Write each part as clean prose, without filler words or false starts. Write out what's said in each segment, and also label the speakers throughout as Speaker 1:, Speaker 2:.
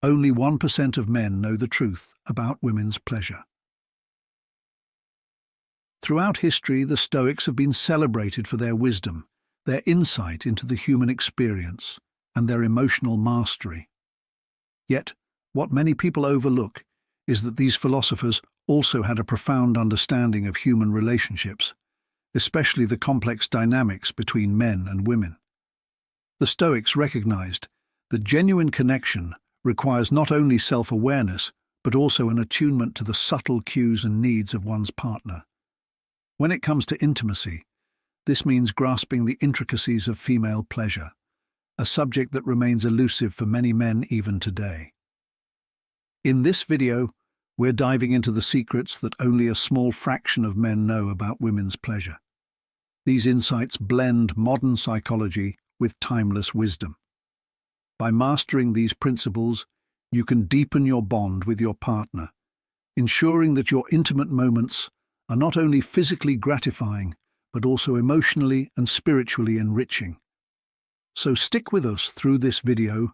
Speaker 1: Only 1% of men know the truth about women's pleasure. Throughout history, the Stoics have been celebrated for their wisdom, their insight into the human experience, and their emotional mastery. Yet, what many people overlook is that these philosophers also had a profound understanding of human relationships, especially the complex dynamics between men and women. The Stoics recognized that genuine connection requires not only self-awareness, but also an attunement to the subtle cues and needs of one's partner. When it comes to intimacy, this means grasping the intricacies of female pleasure, a subject that remains elusive for many men even today. In this video, we're diving into the secrets that only a small fraction of men know about women's pleasure. These insights blend modern psychology with timeless wisdom. By mastering these principles, you can deepen your bond with your partner, ensuring that your intimate moments are not only physically gratifying, but also emotionally and spiritually enriching. So stick with us through this video,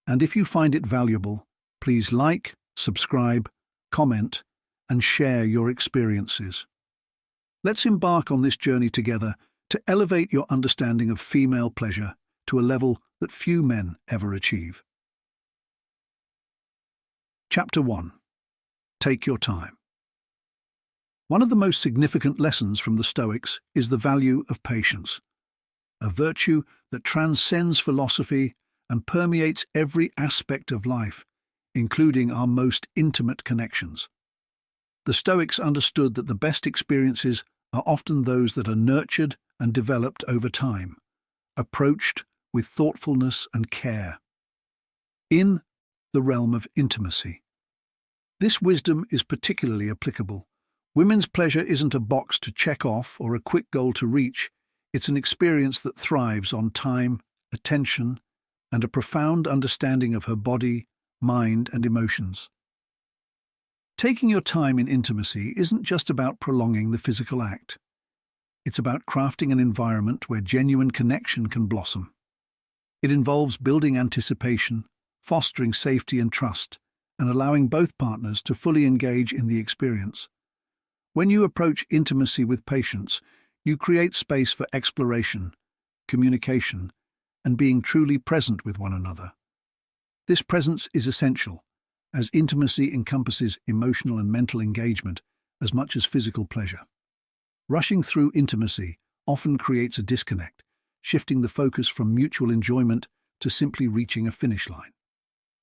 Speaker 1: and if you find it valuable, please like, subscribe, comment, and share your experiences. Let's embark on this journey together to elevate your understanding of female pleasure to a level that few men ever achieve. Chapter 1. Take your time. One of the most significant lessons from the Stoics is the value of patience, a virtue that transcends philosophy and permeates every aspect of life, including our most intimate connections. The Stoics understood that the best experiences are often those that are nurtured and developed over time, approached with thoughtfulness and care. In the realm of intimacy, this wisdom is particularly applicable. Women's pleasure isn't a box to check off or a quick goal to reach. It's an experience that thrives on time, attention, and a profound understanding of her body, mind, and emotions. Taking your time in intimacy isn't just about prolonging the physical act. It's about crafting an environment where genuine connection can blossom. It involves building anticipation, fostering safety and trust, and allowing both partners to fully engage in the experience. When you approach intimacy with patience, you create space for exploration, communication, and being truly present with one another. This presence is essential, as intimacy encompasses emotional and mental engagement as much as physical pleasure. Rushing through intimacy often creates a disconnect, shifting the focus from mutual enjoyment to simply reaching a finish line.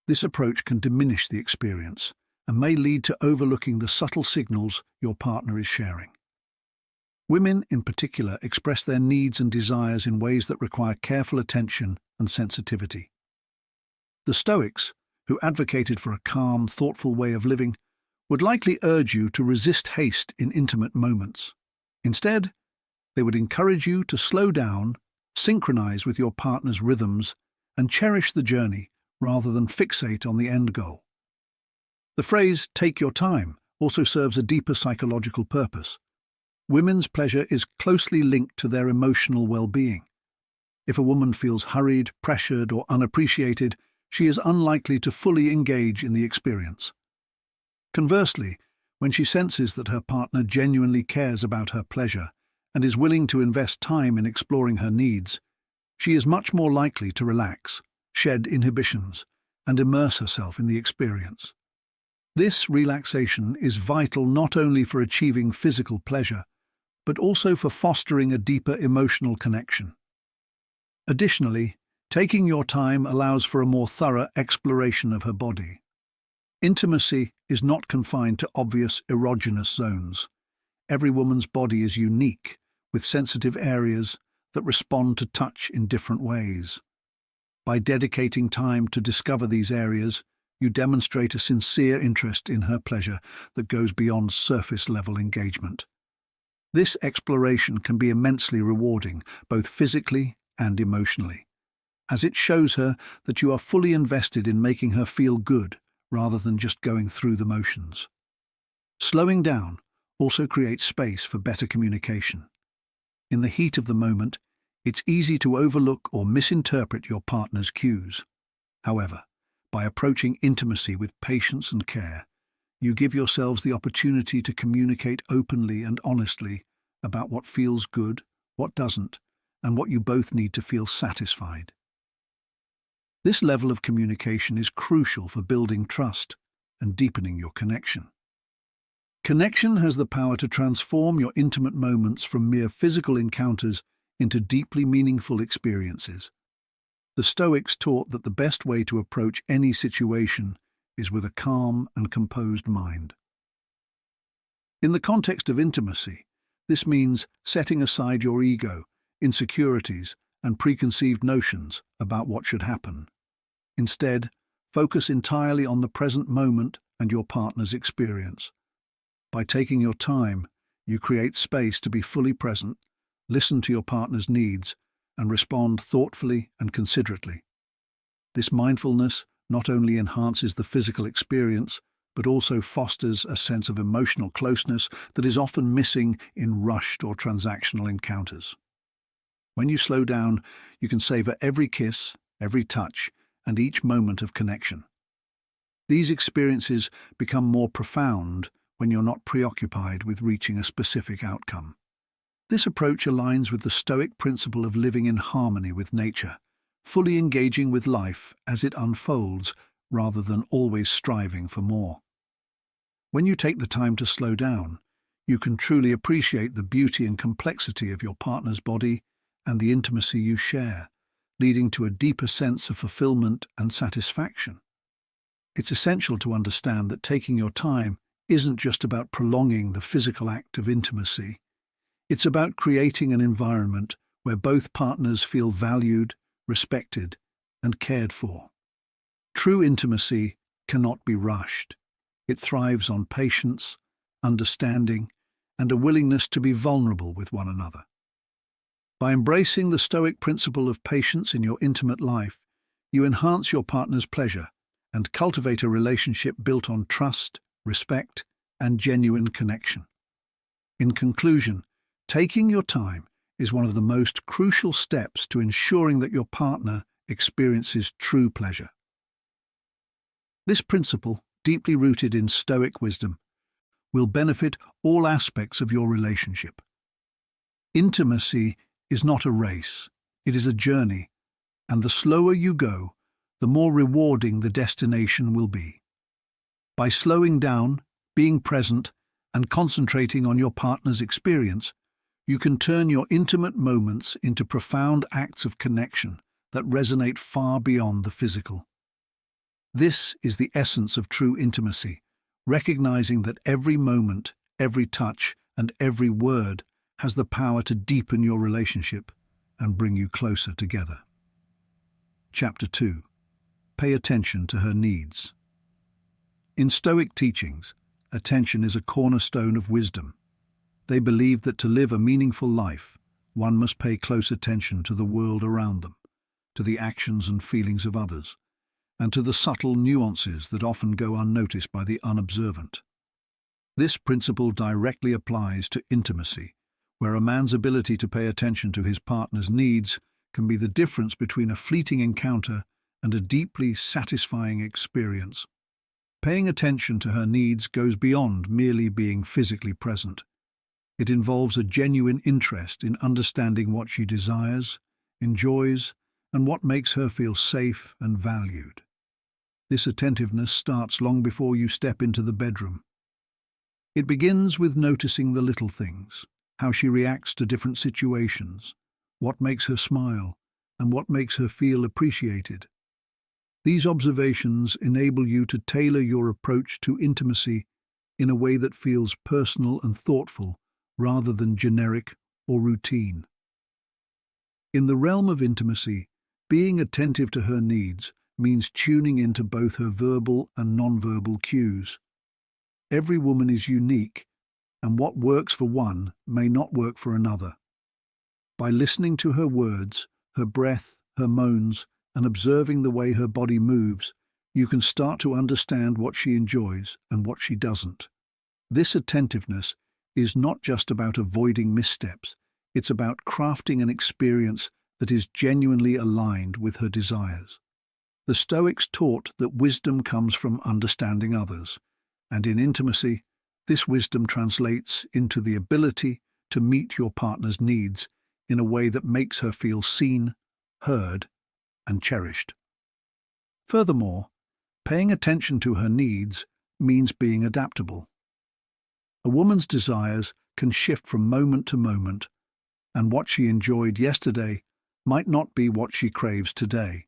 Speaker 1: This approach can diminish the experience and may lead to overlooking the subtle signals your partner is sharing. Women, in particular, express their needs and desires in ways that require careful attention and sensitivity. The Stoics, who advocated for a calm, thoughtful way of living, would likely urge you to resist haste in intimate moments. Instead, they would encourage you to slow down, synchronize with your partner's rhythms, and cherish the journey rather than fixate on the end goal. The phrase, "take your time," also serves a deeper psychological purpose. Women's pleasure is closely linked to their emotional well-being. If a woman feels hurried, pressured, or unappreciated, she is unlikely to fully engage in the experience. Conversely, when she senses that her partner genuinely cares about her pleasure and is willing to invest time in exploring her needs, she is much more likely to relax, shed inhibitions, and immerse herself in the experience. This relaxation is vital not only for achieving physical pleasure, but also for fostering a deeper emotional connection. Additionally, taking your time allows for a more thorough exploration of her body. Intimacy is not confined to obvious erogenous zones. Every woman's body is unique, with sensitive areas that respond to touch in different ways. By dedicating time to discover these areas, you demonstrate a sincere interest in her pleasure that goes beyond surface-level engagement. This exploration can be immensely rewarding, both physically and emotionally, as it shows her that you are fully invested in making her feel good rather than just going through the motions. Slowing down also creates space for better communication. In the heat of the moment, it's easy to overlook or misinterpret your partner's cues. However, By approaching intimacy with patience and care, you give yourselves the opportunity to communicate openly and honestly about what feels good, what doesn't, and what you both need to feel satisfied. This level of communication is crucial for building trust and deepening your connection. Connection has the power to transform your intimate moments from mere physical encounters into deeply meaningful experiences. The Stoics taught that the best way to approach any situation is with a calm and composed mind. In the context of intimacy, this means setting aside your ego, insecurities, and preconceived notions about what should happen. Instead, focus entirely on the present moment and your partner's experience. By taking your time, you create space to be fully present, listen to your partner's needs, and respond thoughtfully and considerately. This mindfulness not only enhances the physical experience, but also fosters a sense of emotional closeness that is often missing in rushed or transactional encounters. When you slow down, you can savor every kiss, every touch, and each moment of connection. These experiences become more profound when you're not preoccupied with reaching a specific outcome. This approach aligns with the Stoic principle of living in harmony with nature, fully engaging with life as it unfolds rather than always striving for more. When you take the time to slow down, you can truly appreciate the beauty and complexity of your partner's body and the intimacy you share, leading to a deeper sense of fulfillment and satisfaction. It's essential to understand that taking your time isn't just about prolonging the physical act of intimacy. It's about creating an environment where both partners feel valued, respected, and cared for. True intimacy cannot be rushed. It thrives on patience, understanding, and a willingness to be vulnerable with one another. By embracing the Stoic principle of patience in your intimate life, you enhance your partner's pleasure and cultivate a relationship built on trust, respect, and genuine connection. In conclusion, taking your time is one of the most crucial steps to ensuring that your partner experiences true pleasure. This principle, deeply rooted in Stoic wisdom, will benefit all aspects of your relationship. Intimacy is not a race, it is a journey, and the slower you go, the more rewarding the destination will be. By slowing down, being present, and concentrating on your partner's experience, you can turn your intimate moments into profound acts of connection that resonate far beyond the physical. This is the essence of true intimacy, recognizing that every moment, every touch, and every word has the power to deepen your relationship and bring you closer together. Chapter 2. Pay attention to her needs. In Stoic teachings, attention is a cornerstone of wisdom. They believe that to live a meaningful life, one must pay close attention to the world around them, to the actions and feelings of others, and to the subtle nuances that often go unnoticed by the unobservant. This principle directly applies to intimacy, where a man's ability to pay attention to his partner's needs can be the difference between a fleeting encounter and a deeply satisfying experience. Paying attention to her needs goes beyond merely being physically present. It involves a genuine interest in understanding what she desires, enjoys, and what makes her feel safe and valued. This attentiveness starts long before you step into the bedroom. It begins with noticing the little things, how she reacts to different situations, what makes her smile, and what makes her feel appreciated. These observations enable you to tailor your approach to intimacy in a way that feels personal and thoughtful rather than generic or routine. In the realm of intimacy, being attentive to her needs means tuning into both her verbal and nonverbal cues. Every woman is unique, and what works for one may not work for another. By listening to her words, her breath, her moans, and observing the way her body moves, you can start to understand what she enjoys and what she doesn't. This attentiveness is not just about avoiding missteps, it's about crafting an experience that is genuinely aligned with her desires. The Stoics taught that wisdom comes from understanding others, and in intimacy, this wisdom translates into the ability to meet your partner's needs in a way that makes her feel seen, heard, and cherished. Furthermore, paying attention to her needs means being adaptable. A woman's desires can shift from moment to moment, and what she enjoyed yesterday might not be what she craves today.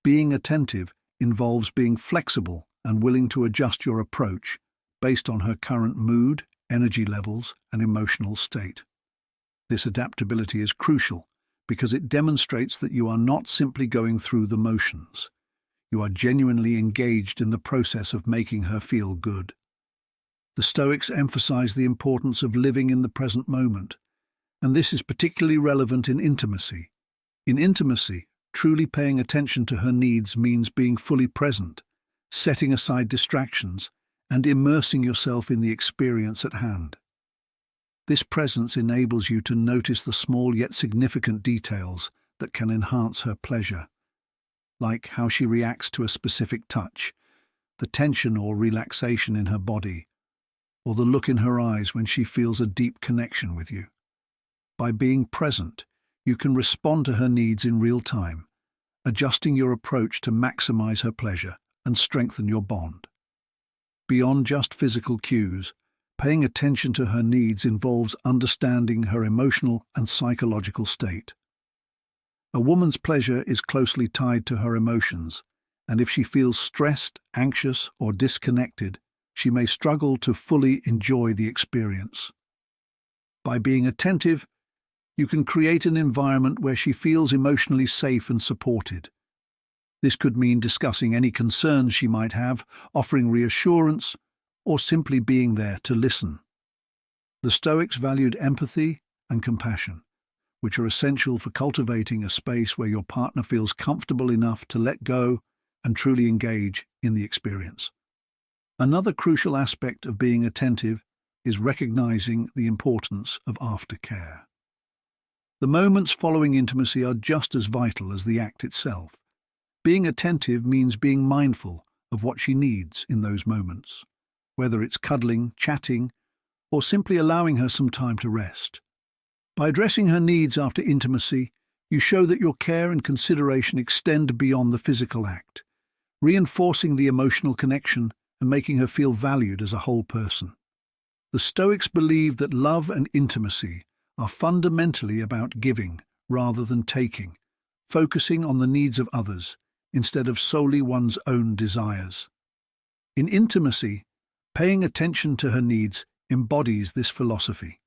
Speaker 1: Being attentive involves being flexible and willing to adjust your approach based on her current mood, energy levels, and emotional state. This adaptability is crucial because it demonstrates that you are not simply going through the motions. You are genuinely engaged in the process of making her feel good. The Stoics emphasize the importance of living in the present moment, and this is particularly relevant in intimacy. In intimacy, truly paying attention to her needs means being fully present, setting aside distractions, and immersing yourself in the experience at hand. This presence enables you to notice the small yet significant details that can enhance her pleasure, like how she reacts to a specific touch, the tension or relaxation in her body, or the look in her eyes when she feels a deep connection with you. By being present, you can respond to her needs in real time, adjusting your approach to maximize her pleasure and strengthen your bond. Beyond just physical cues, paying attention to her needs involves understanding her emotional and psychological state. A woman's pleasure is closely tied to her emotions, and if she feels stressed, anxious, or disconnected, she may struggle to fully enjoy the experience. By being attentive, you can create an environment where she feels emotionally safe and supported. This could mean discussing any concerns she might have, offering reassurance, or simply being there to listen. The Stoics valued empathy and compassion, which are essential for cultivating a space where your partner feels comfortable enough to let go and truly engage in the experience. Another crucial aspect of being attentive is recognizing the importance of aftercare. The moments following intimacy are just as vital as the act itself. Being attentive means being mindful of what she needs in those moments, whether it's cuddling, chatting, or simply allowing her some time to rest. By addressing her needs after intimacy, you show that your care and consideration extend beyond the physical act, reinforcing the emotional connection and making her feel valued as a whole person. The Stoics believe that love and intimacy are fundamentally about giving rather than taking, focusing on the needs of others instead of solely one's own desires. In intimacy, paying attention to her needs embodies this philosophy.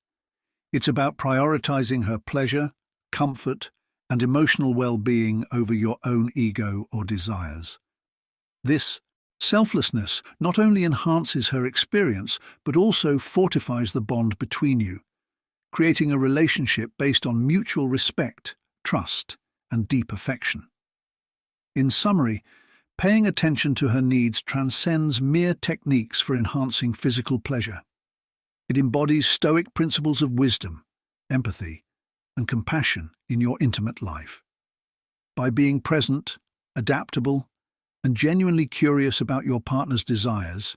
Speaker 1: It's about prioritizing her pleasure, comfort, and emotional well-being over your own ego or desires. This selflessness not only enhances her experience, but also fortifies the bond between you, creating a relationship based on mutual respect, trust, and deep affection. In summary, paying attention to her needs transcends mere techniques for enhancing physical pleasure. It embodies Stoic principles of wisdom, empathy, and compassion in your intimate life. By being present, adaptable, and genuinely curious about your partner's desires,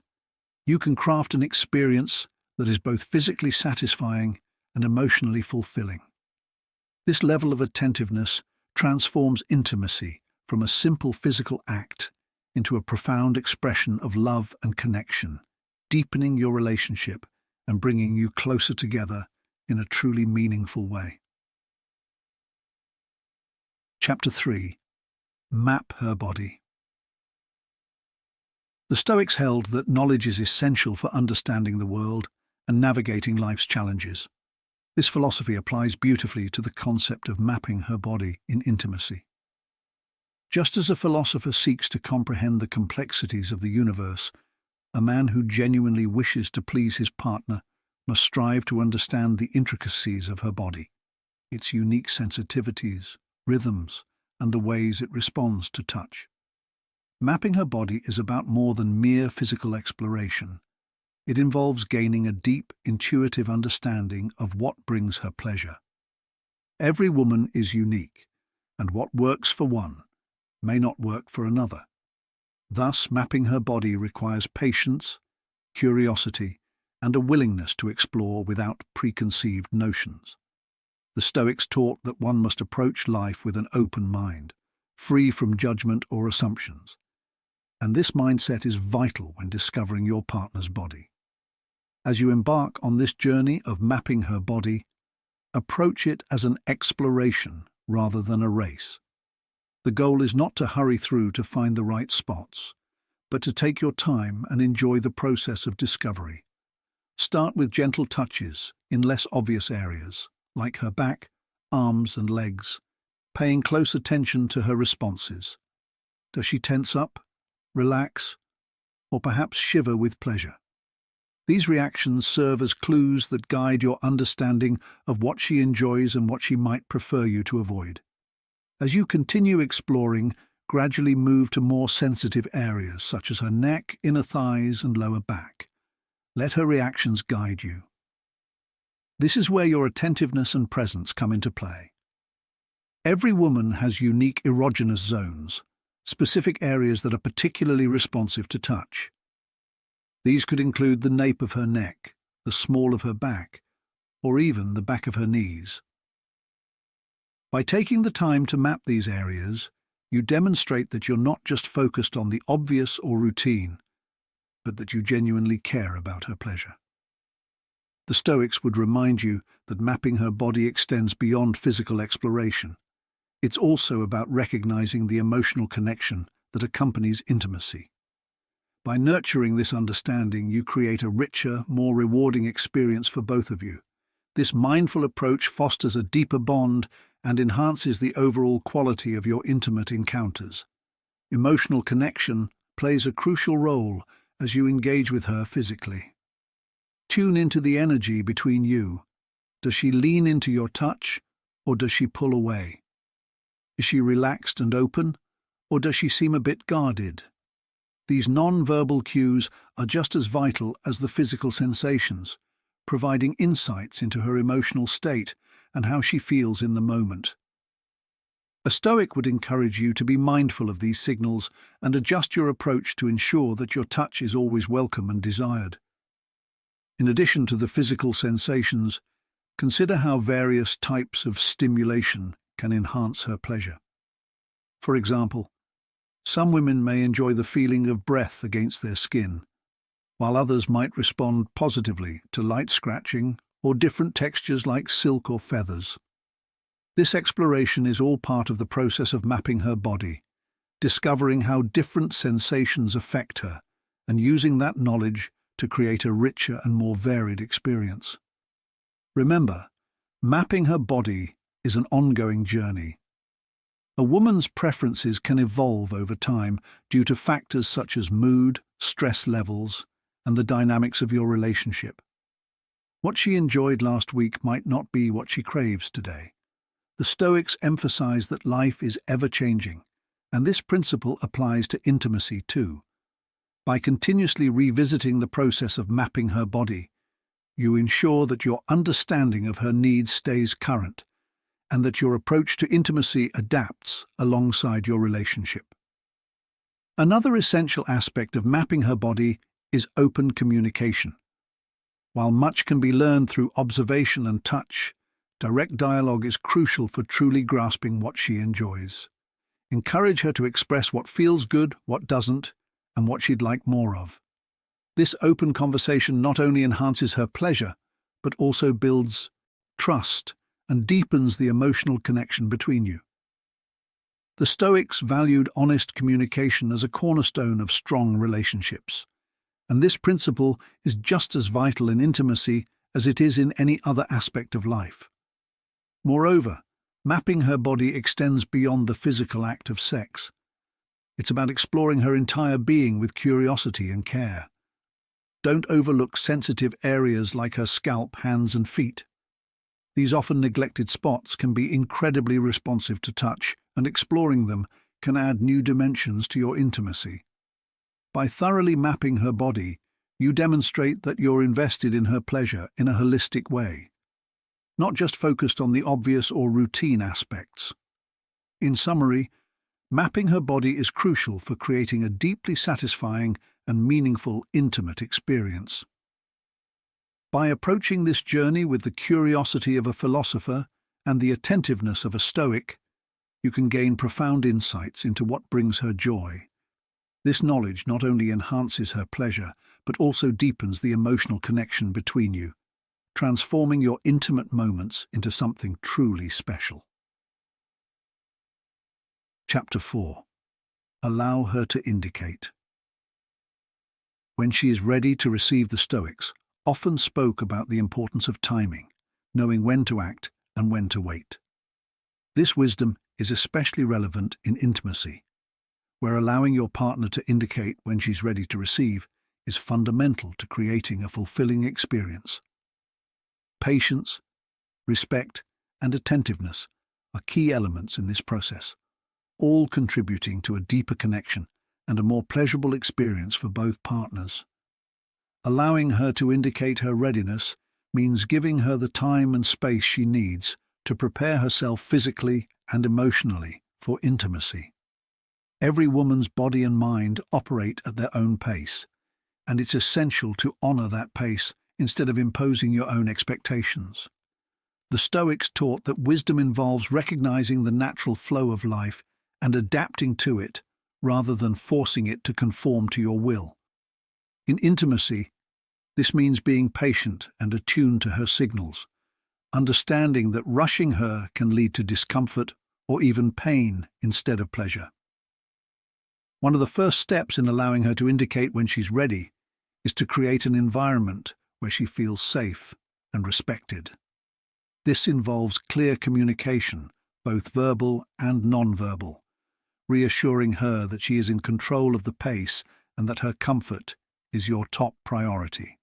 Speaker 1: you can craft an experience that is both physically satisfying and emotionally fulfilling. This level of attentiveness transforms intimacy from a simple physical act into a profound expression of love and connection, deepening your relationship and bringing you closer together in a truly meaningful way. Chapter 3. Map her body. The Stoics held that knowledge is essential for understanding the world and navigating life's challenges. This philosophy applies beautifully to the concept of mapping her body in intimacy. Just as a philosopher seeks to comprehend the complexities of the universe, a man who genuinely wishes to please his partner must strive to understand the intricacies of her body, its unique sensitivities, rhythms, and the ways it responds to touch. Mapping her body is about more than mere physical exploration. It involves gaining a deep, intuitive understanding of what brings her pleasure. Every woman is unique, and what works for one may not work for another. Thus, mapping her body requires patience, curiosity, and a willingness to explore without preconceived notions. The Stoics taught that one must approach life with an open mind, free from judgment or assumptions. And this mindset is vital when discovering your partner's body. As you embark on this journey of mapping her body, approach it as an exploration rather than a race. The goal is not to hurry through to find the right spots, but to take your time and enjoy the process of discovery. Start with gentle touches in less obvious areas, like her back, arms and legs, paying close attention to her responses. Does she tense up, relax, or perhaps shiver with pleasure? These reactions serve as clues that guide your understanding of what she enjoys and what she might prefer you to avoid. As you continue exploring, gradually move to more sensitive areas such as her neck, inner thighs, and lower back. Let her reactions guide you. This is where your attentiveness and presence come into play. Every woman has unique erogenous zones, specific areas that are particularly responsive to touch. These could include the nape of her neck, the small of her back, or even the back of her knees. By taking the time to map these areas, you demonstrate that you're not just focused on the obvious or routine, but that you genuinely care about her pleasure. The Stoics would remind you that mapping her body extends beyond physical exploration. It's also about recognizing the emotional connection that accompanies intimacy. By nurturing this understanding, you create a richer, more rewarding experience for both of you. This mindful approach fosters a deeper bond and enhances the overall quality of your intimate encounters. Emotional connection plays a crucial role as you engage with her physically. Tune into the energy between you. Does she lean into your touch, or does she pull away? Is she relaxed and open, or does she seem a bit guarded? These non-verbal cues are just as vital as the physical sensations, providing insights into her emotional state and how she feels in the moment. A Stoic would encourage you to be mindful of these signals and adjust your approach to ensure that your touch is always welcome and desired. In addition to the physical sensations, consider how various types of stimulation can enhance her pleasure. For example, some women may enjoy the feeling of breath against their skin, while others might respond positively to light scratching or different textures like silk or feathers. This exploration is all part of the process of mapping her body, discovering how different sensations affect her, and using that knowledge to create a richer and more varied experience. Remember, mapping her body is an ongoing journey. A woman's preferences can evolve over time due to factors such as mood, stress levels, and the dynamics of your relationship. What she enjoyed last week might not be what she craves today. The Stoics emphasize that life is ever-changing, and this principle applies to intimacy too. By continuously revisiting the process of mapping her body, you ensure that your understanding of her needs stays current, and that your approach to intimacy adapts alongside your relationship. Another essential aspect of mapping her body is open communication. While much can be learned through observation and touch, direct dialogue is crucial for truly grasping what she enjoys. Encourage her to express what feels good, what doesn't, and what she'd like more of. This open conversation not only enhances her pleasure, but also builds trust and deepens the emotional connection between you. The Stoics valued honest communication as a cornerstone of strong relationships, and this principle is just as vital in intimacy as it is in any other aspect of life. Moreover, mapping her body extends beyond the physical act of sex. It's about exploring her entire being with curiosity and care. Don't overlook sensitive areas like her scalp, hands, and feet. These often neglected spots can be incredibly responsive to touch, and exploring them can add new dimensions to your intimacy. By thoroughly mapping her body, you demonstrate that you're invested in her pleasure in a holistic way, not just focused on the obvious or routine aspects. In summary, Mapping her body is crucial for creating a deeply satisfying and meaningful intimate experience. By approaching this journey with the curiosity of a philosopher and the attentiveness of a Stoic, you can gain profound insights into what brings her joy. This knowledge not only enhances her pleasure, but also deepens the emotional connection between you, transforming your intimate moments into something truly special. Chapter 4. Allow her to indicate. When she is ready to receive, the Stoics often spoke about the importance of timing, knowing when to act and when to wait. This wisdom is especially relevant in intimacy, where allowing your partner to indicate when she's ready to receive is fundamental to creating a fulfilling experience. Patience, respect, and attentiveness are key elements in this process, all contributing to a deeper connection and a more pleasurable experience for both partners. Allowing her to indicate her readiness means giving her the time and space she needs to prepare herself physically and emotionally for intimacy. Every woman's body and mind operate at their own pace, and it's essential to honor that pace instead of imposing your own expectations. The Stoics taught that wisdom involves recognizing the natural flow of life and adapting to it rather than forcing it to conform to your will. In intimacy, this means being patient and attuned to her signals, understanding that rushing her can lead to discomfort or even pain instead of pleasure. One of the first steps in allowing her to indicate when she's ready is to create an environment where she feels safe and respected. This involves clear communication, both verbal and non-verbal, reassuring her that she is in control of the pace and that her comfort is your top priority.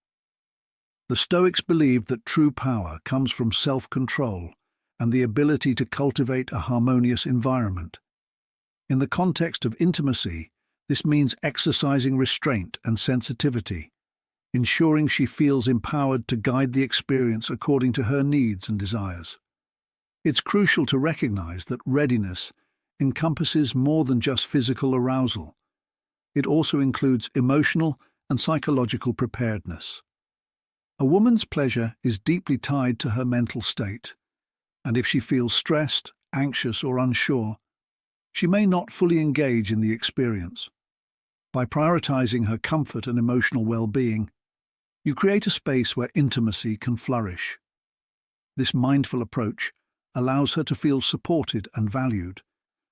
Speaker 1: The Stoics believed that true power comes from self-control and the ability to cultivate a harmonious environment. In the context of intimacy, this means exercising restraint and sensitivity, ensuring she feels empowered to guide the experience according to her needs and desires. It's crucial to recognize that readiness encompasses more than just physical arousal. It also includes emotional and psychological preparedness. A woman's pleasure is deeply tied to her mental state, and if she feels stressed, anxious, or unsure, she may not fully engage in the experience. By prioritizing her comfort and emotional well-being, you create a space where intimacy can flourish. This mindful approach allows her to feel supported and valued,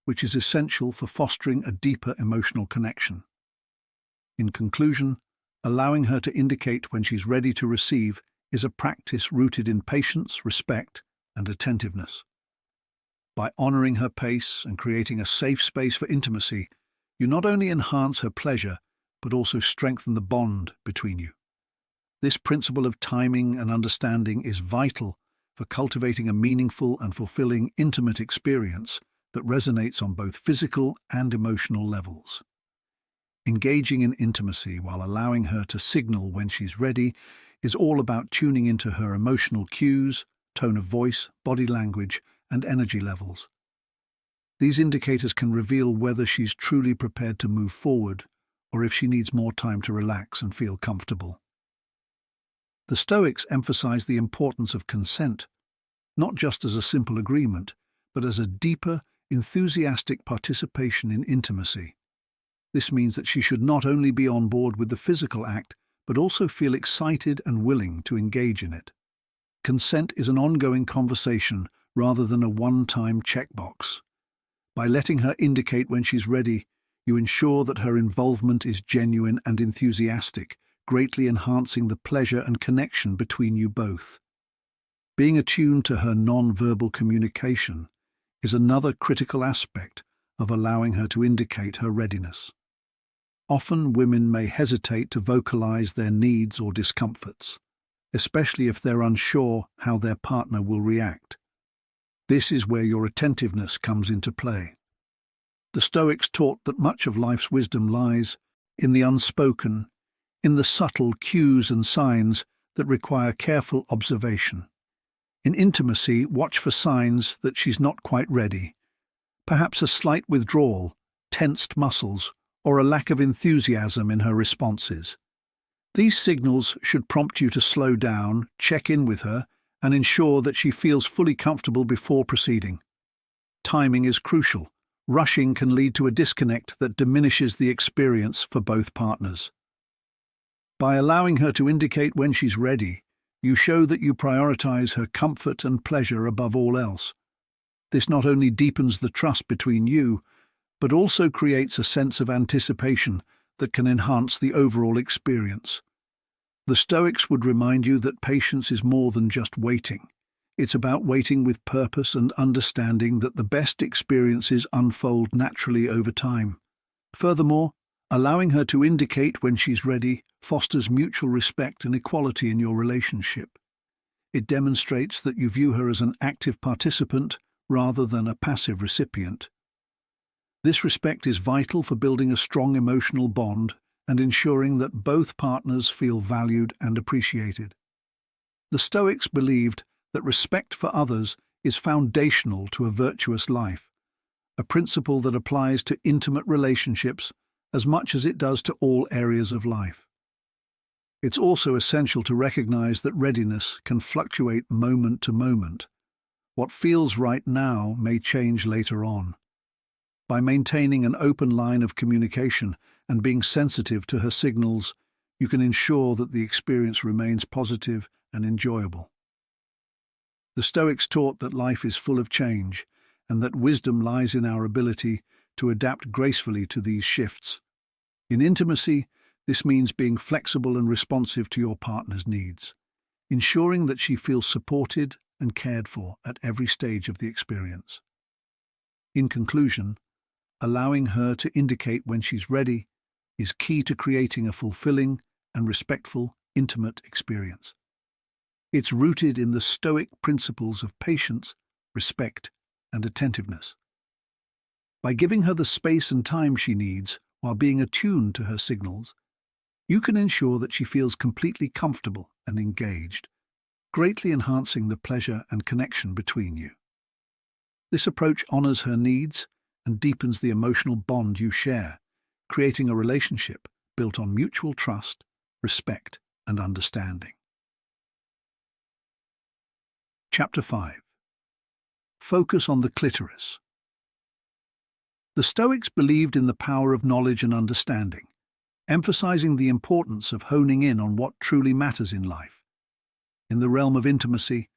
Speaker 1: which is essential for fostering a deeper emotional connection. In conclusion, allowing her to indicate when she's ready to receive is a practice rooted in patience, respect, and attentiveness. By honoring her pace and creating a safe space for intimacy, you not only enhance her pleasure, but also strengthen the bond between you. This principle of timing and understanding is vital for cultivating a meaningful and fulfilling intimate experience that resonates on both physical and emotional levels. Engaging in intimacy while allowing her to signal when she's ready is all about tuning into her emotional cues, tone of voice, body language, and energy levels. These indicators can reveal whether she's truly prepared to move forward or if she needs more time to relax and feel comfortable. The Stoics emphasize the importance of consent, not just as a simple agreement, but as a deeper, enthusiastic participation in intimacy. This means that she should not only be on board with the physical act, but also feel excited and willing to engage in it. Consent is an ongoing conversation rather than a one-time checkbox. By letting her indicate when she's ready, you ensure that her involvement is genuine and enthusiastic, greatly enhancing the pleasure and connection between you both. Being attuned to her non-verbal communication is another critical aspect of allowing her to indicate her readiness. Often women may hesitate to vocalize their needs or discomforts, especially if they're unsure how their partner will react. This is where your attentiveness comes into play. The Stoics taught that much of life's wisdom lies in the unspoken, in the subtle cues and signs that require careful observation. In intimacy, watch for signs that she's not quite ready, perhaps a slight withdrawal tensed muscles, or a lack of enthusiasm in her responses. These signals should prompt you to slow down, check in with her, and ensure that she feels fully comfortable before proceeding. Timing is crucial. Rushing can lead to a disconnect that diminishes the experience for both partners. By allowing her to indicate when she's ready, you show that you prioritize her comfort and pleasure above all else. This not only deepens the trust between you, but also creates a sense of anticipation that can enhance the overall experience. The Stoics would remind you that patience is more than just waiting. It's about waiting with purpose and understanding that the best experiences unfold naturally over time. Furthermore, allowing her to indicate when she's ready fosters mutual respect and equality in your relationship. It demonstrates that you view her as an active participant rather than a passive recipient. This respect is vital for building a strong emotional bond and ensuring that both partners feel valued and appreciated. The Stoics believed that respect for others is foundational to a virtuous life, a principle that applies to intimate relationships as much as it does to all areas of life. It's also essential to recognize that readiness can fluctuate moment to moment. What feels right now may change later on. By maintaining an open line of communication and being sensitive to her signals, you can ensure that the experience remains positive and enjoyable. The Stoics taught that life is full of change and that wisdom lies in our ability to adapt gracefully to these shifts. In intimacy, this means being flexible and responsive to your partner's needs, ensuring that she feels supported and cared for at every stage of the experience. In conclusion, allowing her to indicate when she's ready is key to creating a fulfilling and respectful, intimate experience. It's rooted in the Stoic principles of patience, respect, and attentiveness. By giving her the space and time she needs while being attuned to her signals, you can ensure that she feels completely comfortable and engaged, greatly enhancing the pleasure and connection between you. This approach honors her needs and deepens the emotional bond you share, creating a relationship built on mutual trust, respect, and understanding. Chapter 5. Focus on the clitoris. The Stoics believed in the power of knowledge and understanding, emphasizing the importance of honing in on what truly matters in life. In the realm of intimacy,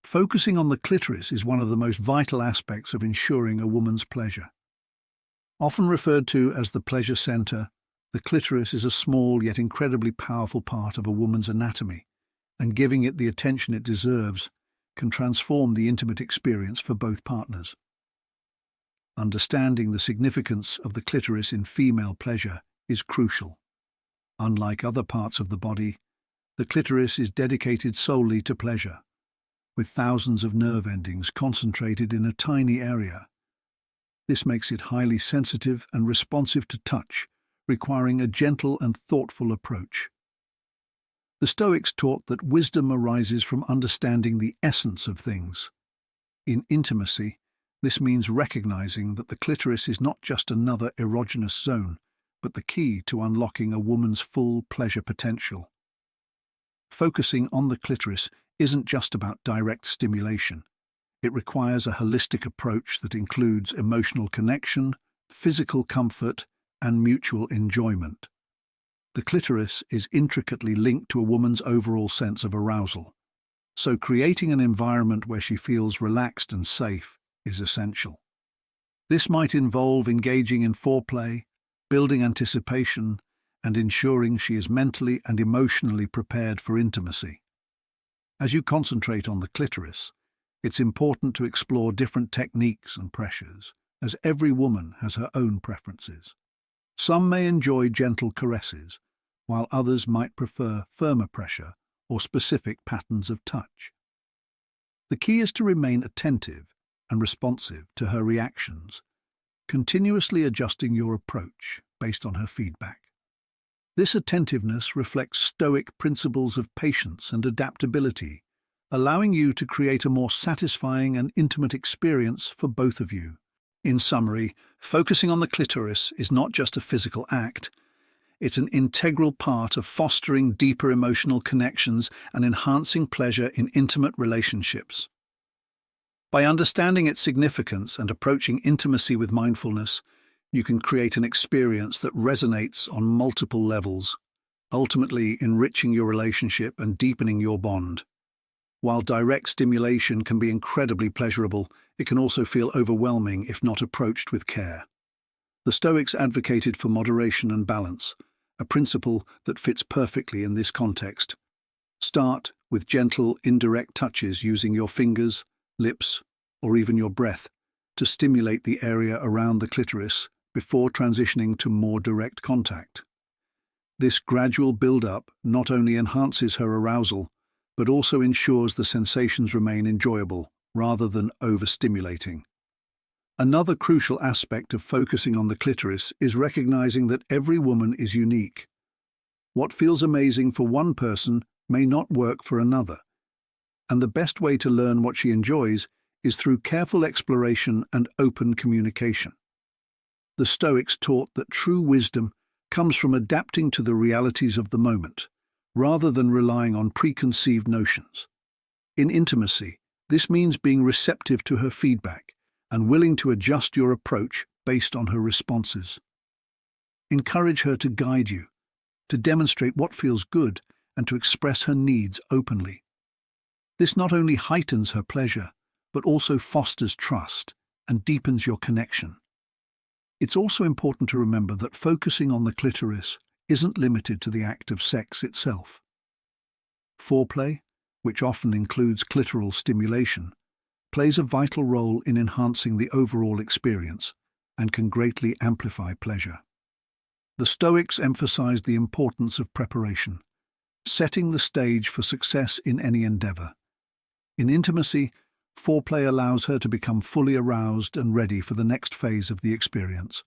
Speaker 1: focusing on the clitoris is one of the most vital aspects of ensuring a woman's pleasure. Often referred to as the pleasure center, the clitoris is a small yet incredibly powerful part of a woman's anatomy, and giving it the attention it deserves can transform the intimate experience for both partners. Understanding the significance of the clitoris in female pleasure is crucial. Unlike other parts of the body, the clitoris is dedicated solely to pleasure, with thousands of nerve endings concentrated in a tiny area. This makes it highly sensitive and responsive to touch, requiring a gentle and thoughtful approach. The Stoics taught that wisdom arises from understanding the essence of things. In intimacy, this means recognizing that the clitoris is not just another erogenous zone, but the key to unlocking a woman's full pleasure potential. Focusing on the clitoris isn't just about direct stimulation. It requires a holistic approach that includes emotional connection, physical comfort, and mutual enjoyment. The clitoris is intricately linked to a woman's overall sense of arousal, so creating an environment where she feels relaxed and safe is essential. This might involve engaging in foreplay, building anticipation, and ensuring she is mentally and emotionally prepared for intimacy. As you concentrate on the clitoris, it's important to explore different techniques and pressures, as every woman has her own preferences. Some may enjoy gentle caresses, while others might prefer firmer pressure or specific patterns of touch. The key is to remain attentive and responsive to her reactions, continuously adjusting your approach based on her feedback. This attentiveness reflects Stoic principles of patience and adaptability, allowing you to create a more satisfying and intimate experience for both of you. In summary, focusing on the clitoris is not just a physical act. It's an integral part of fostering deeper emotional connections and enhancing pleasure in intimate relationships. By understanding its significance and approaching intimacy with mindfulness, you can create an experience that resonates on multiple levels, ultimately enriching your relationship and deepening your bond. While direct stimulation can be incredibly pleasurable, it can also feel overwhelming if not approached with care. The Stoics advocated for moderation and balance, a principle that fits perfectly in this context. Start with gentle, indirect touches using your fingers, lips, or even your breath to stimulate the area around the clitoris before transitioning to more direct contact. This gradual build-up not only enhances her arousal, but also ensures the sensations remain enjoyable rather than overstimulating. Another crucial aspect of focusing on the clitoris is recognizing that every woman is unique. What feels amazing for one person may not work for another, and the best way to learn what she enjoys is through careful exploration and open communication. The Stoics taught that true wisdom comes from adapting to the realities of the moment, rather than relying on preconceived notions. In intimacy, this means being receptive to her feedback and willing to adjust your approach based on her responses. Encourage her to guide you, to demonstrate what feels good, and to express her needs openly. This not only heightens her pleasure, but also fosters trust and deepens your connection. It's also important to remember that focusing on the clitoris isn't limited to the act of sex itself. Foreplay, which often includes clitoral stimulation, plays a vital role in enhancing the overall experience and can greatly amplify pleasure. The Stoics emphasized the importance of preparation, setting the stage for success in any endeavor. In intimacy, foreplay allows her to become fully aroused and ready for the next phase of the experience.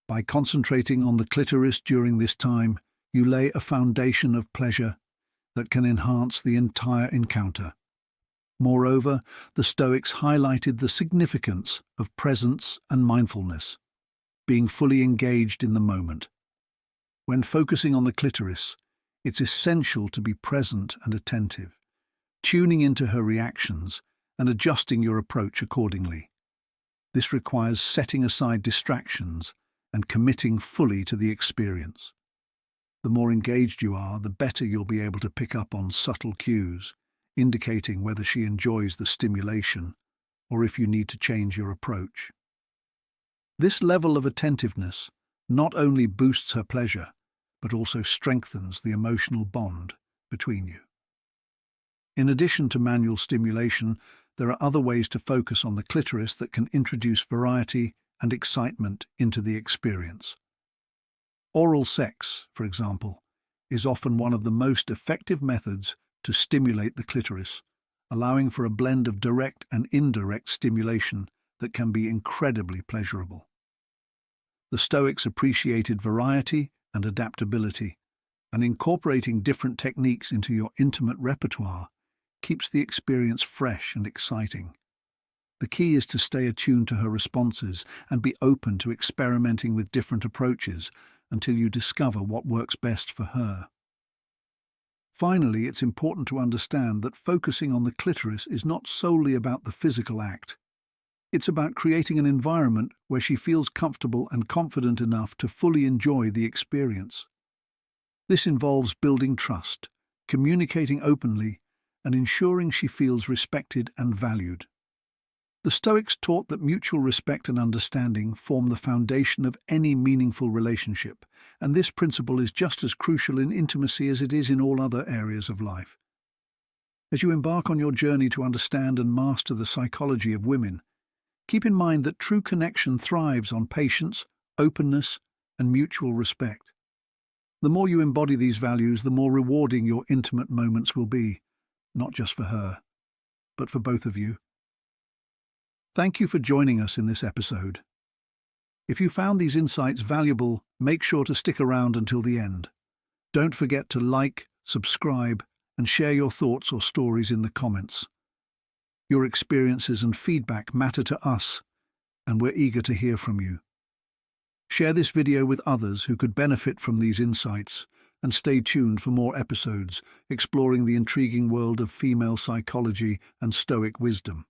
Speaker 1: By concentrating on the clitoris during this time, you lay a foundation of pleasure that can enhance the entire encounter. Moreover, the Stoics highlighted the significance of presence and mindfulness, being fully engaged in the moment. When focusing on the clitoris, it's essential to be present and attentive, tuning into her reactions and adjusting your approach accordingly. This requires setting aside distractions and committing fully to the experience. The more engaged you are, the better you'll be able to pick up on subtle cues, indicating whether she enjoys the stimulation or if you need to change your approach. This level of attentiveness not only boosts her pleasure, but also strengthens the emotional bond between you. In addition to manual stimulation, there are other ways to focus on the clitoris that can introduce variety and excitement into the experience. Oral sex, for example, is often one of the most effective methods to stimulate the clitoris, allowing for a blend of direct and indirect stimulation that can be incredibly pleasurable. The Stoics appreciated variety and adaptability, and incorporating different techniques into your intimate repertoire keeps the experience fresh and exciting. The key is to stay attuned to her responses and be open to experimenting with different approaches until you discover what works best for her. Finally, it's important to understand that focusing on the clitoris is not solely about the physical act. It's about creating an environment where she feels comfortable and confident enough to fully enjoy the experience. This involves building trust, communicating openly, and ensuring she feels respected and valued. The Stoics taught that mutual respect and understanding form the foundation of any meaningful relationship, and this principle is just as crucial in intimacy as it is in all other areas of life. As you embark on your journey to understand and master the psychology of women, keep in mind that true connection thrives on patience, openness, and mutual respect. The more you embody these values, the more rewarding your intimate moments will be, not just for her, but for both of you. Thank you for joining us in this episode. If you found these insights valuable, make sure to stick around until the end. Don't forget to like, subscribe, and share your thoughts or stories in the comments. Your experiences and feedback matter to us, and we're eager to hear from you. Share this video with others who could benefit from these insights, and stay tuned for more episodes exploring the intriguing world of female psychology and Stoic wisdom.